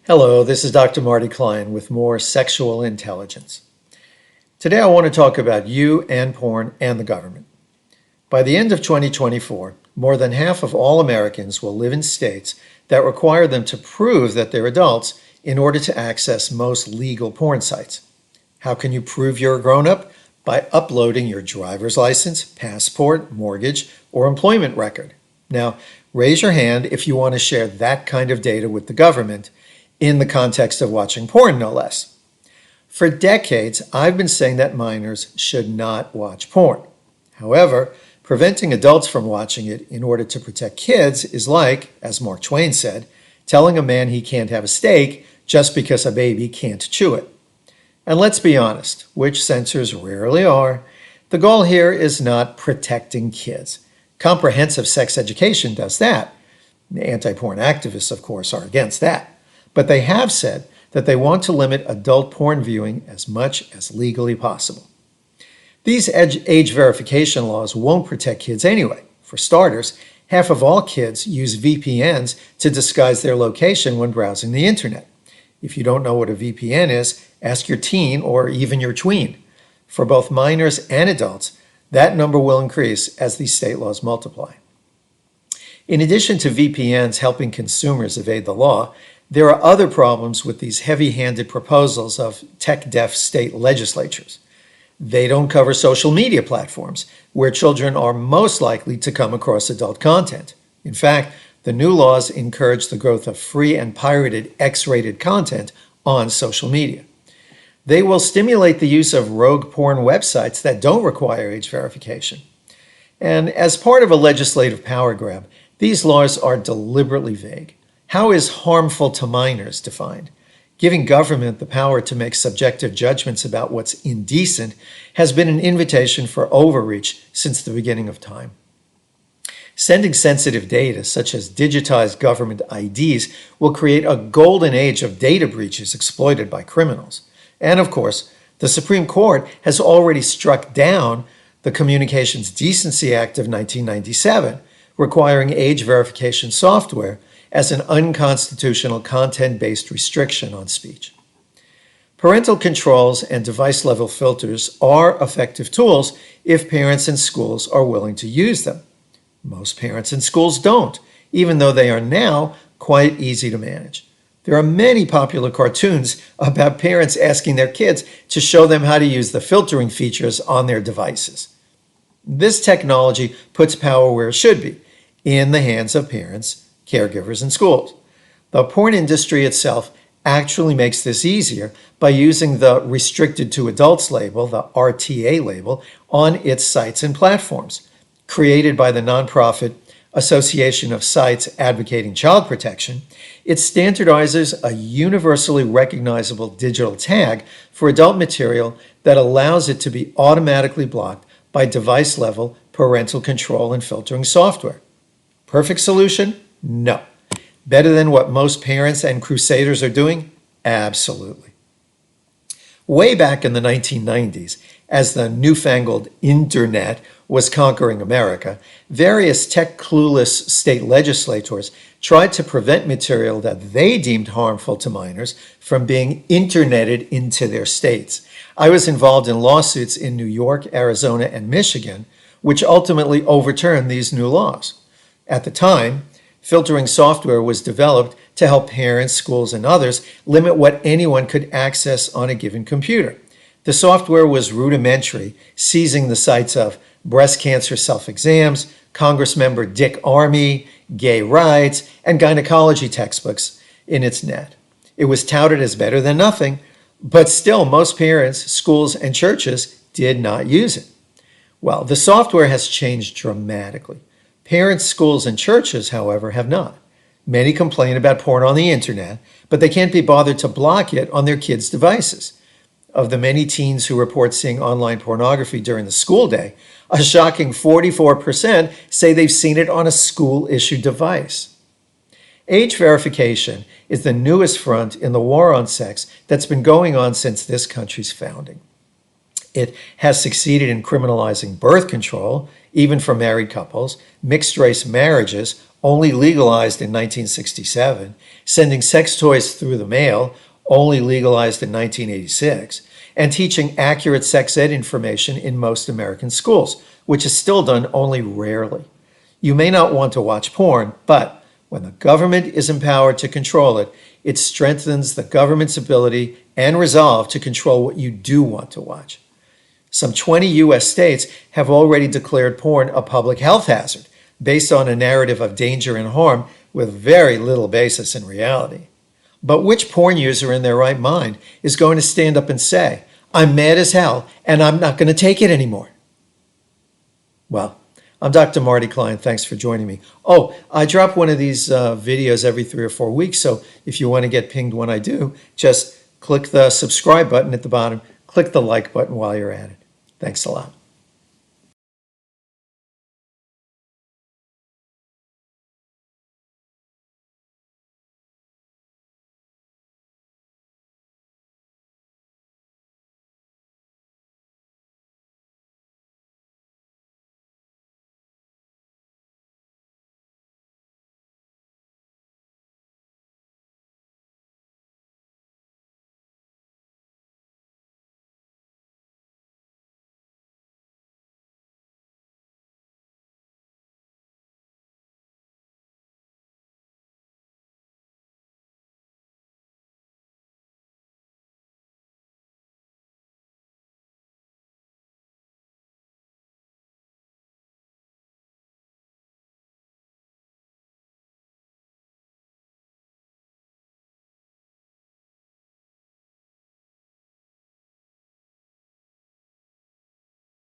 Hello, this is Dr. Marty Klein with more Sexual Intelligence. Today I want to talk about you and porn and the government. By the end of 2024, more than half of all Americans will live in states that require them to prove that they're adults in order to access most legal porn sites. How can you prove you're a grown-up? By uploading your driver's license, passport, mortgage, or employment record. Now, raise your hand if you want to share that kind of data with the government in the context of watching porn, no less. For decades, I've been saying that minors should not watch porn. However, preventing adults from watching it in order to protect kids is like, as Mark Twain said, telling a man he can't have a steak just because a baby can't chew it. And let's be honest, which censors rarely are, the goal here is not protecting kids. Comprehensive sex education does that. The anti-porn activists, of course, are against that. But they have said that they want to limit adult porn viewing as much as legally possible. These age verification laws won't protect kids anyway. For starters, half of all kids use VPNs to disguise their location when browsing the internet. If you don't know what a VPN is, ask your teen or even your tween. For both minors and adults, that number will increase as these state laws multiply. In addition to VPNs helping consumers evade the law, there are other problems with these heavy-handed proposals of tech-deaf state legislatures. They don't cover social media platforms, where children are most likely to come across adult content. In fact, the new laws encourage the growth of free and pirated X-rated content on social media. They will stimulate the use of rogue porn websites that don't require age verification. And as part of a legislative power grab, these laws are deliberately vague. How is harmful to minors defined? Giving government the power to make subjective judgments about what's indecent has been an invitation for overreach since the beginning of time. Sending sensitive data, such as digitized government IDs, will create a golden age of data breaches exploited by criminals. And of course, the Supreme Court has already struck down the Communications Decency Act of 1997, requiring age verification software as an unconstitutional content-based restriction on speech. Parental controls and device-level filters are effective tools if parents and schools are willing to use them. Most parents and schools don't, even though they are now quite easy to manage. There are many popular cartoons about parents asking their kids to show them how to use the filtering features on their devices. This technology puts power where it should be, in the hands of parents, caregivers, and schools. The porn industry itself actually makes this easier by using the Restricted to Adults label, the RTA label, on its sites and platforms. Created by the nonprofit Association of Sites Advocating Child Protection, it standardizes a universally recognizable digital tag for adult material that allows it to be automatically blocked by device-level parental control and filtering software. Perfect solution? No. Better than what most parents and crusaders are doing? Absolutely. Way back in the 1990s, as the newfangled internet was conquering America, various tech-clueless state legislators tried to prevent material that they deemed harmful to minors from being interneted into their states. I was involved in lawsuits in New York, Arizona, and Michigan, which ultimately overturned these new laws. At the time, filtering software was developed to help parents, schools, and others limit what anyone could access on a given computer. The software was rudimentary, seizing the sites of breast cancer self-exams, Congressmember Dick Armey, gay rights, and gynecology textbooks in its net. It was touted as better than nothing, but still most parents, schools, and churches did not use it. Well, the software has changed dramatically. Parents, schools, and churches, however, have not. Many complain about porn on the internet, but they can't be bothered to block it on their kids' devices. Of the many teens who report seeing online pornography during the school day, a shocking 44% say they've seen it on a school-issued device. Age verification is the newest front in the war on sex that's been going on since this country's founding. It has succeeded in criminalizing birth control, even for married couples, mixed-race marriages, only legalized in 1967, sending sex toys through the mail, only legalized in 1986, and teaching accurate sex ed information in most American schools, which is still done only rarely. You may not want to watch porn, but when the government is empowered to control it, it strengthens the government's ability and resolve to control what you do want to watch. Some 20 U.S. states have already declared porn a public health hazard based on a narrative of danger and harm with very little basis in reality. But which porn user in their right mind is going to stand up and say, "I'm mad as hell and I'm not going to take it anymore"? Well, I'm Dr. Marty Klein. Thanks for joining me. Oh, I drop one of these videos every 3 or 4 weeks, so if you want to get pinged when I do, just click the subscribe button at the bottom, click the like button while you're at it. Thanks a lot.